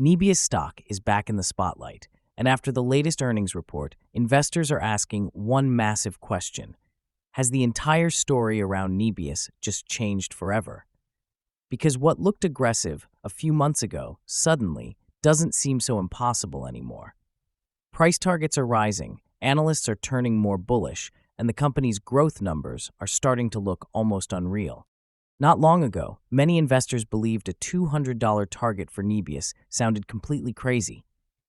Nebius stock is back in the spotlight, and after the latest earnings report, investors are asking one massive question. Has the entire story around Nebius just changed forever? Because what looked aggressive a few months ago suddenly doesn't seem so impossible anymore. Price targets are rising, analysts are turning more bullish, and the company's growth numbers are starting to look almost unreal. Not long ago, many investors believed a $200 target for Nebius sounded completely crazy.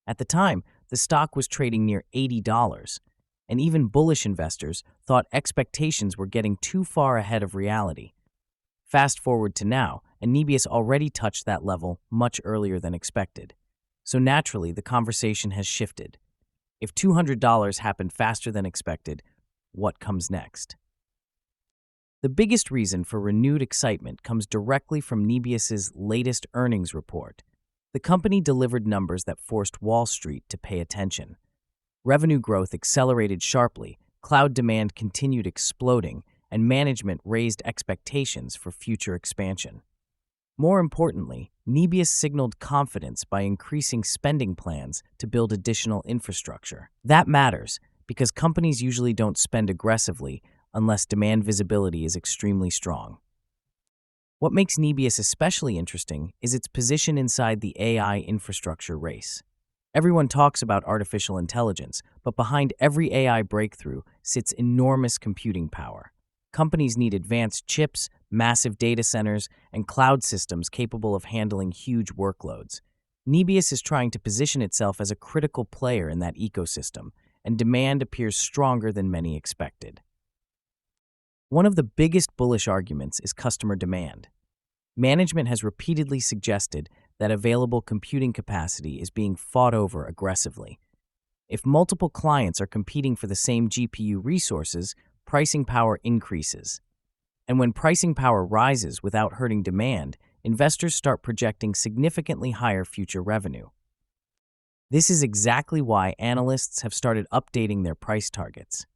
At the time, the stock was trading near $80, and even bullish investors thought expectations were getting too far ahead of reality. Fast forward to now, and Nebius already touched that level much earlier than expected. So naturally, the conversation has shifted. If $200 happened faster than expected, what comes next? The biggest reason for renewed excitement comes directly from Nebius's latest earnings report. The company delivered numbers that forced Wall Street to pay attention. Revenue growth accelerated sharply, cloud demand continued exploding, and management raised expectations for future expansion. More importantly, Nebius signaled confidence by increasing spending plans to build additional infrastructure. That matters because companies usually don't spend aggressively unless demand visibility is extremely strong. What makes Nebius especially interesting is its position inside the AI infrastructure race. Everyone talks about artificial intelligence, but behind every AI breakthrough sits enormous computing power. Companies need advanced chips, massive data centers, and cloud systems capable of handling huge workloads. Nebius is trying to position itself as a critical player in that ecosystem, and demand appears stronger than many expected. One of the biggest bullish arguments is customer demand. Management has repeatedly suggested that available computing capacity is being fought over aggressively. If multiple clients are competing for the same GPU resources, pricing power increases. And when pricing power rises without hurting demand, investors start projecting significantly higher future revenue. This is exactly why analysts have started updating their price targets.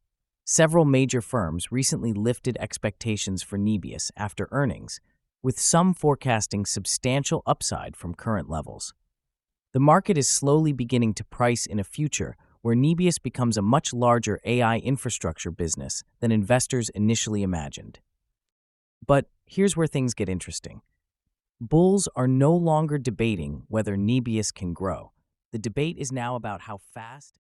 Several major firms recently lifted expectations for Nebius after earnings, with some forecasting substantial upside from current levels. The market is slowly beginning to price in a future where Nebius becomes a much larger AI infrastructure business than investors initially imagined. But here's where things get interesting. Bulls are no longer debating whether Nebius can grow. The debate is now about how fast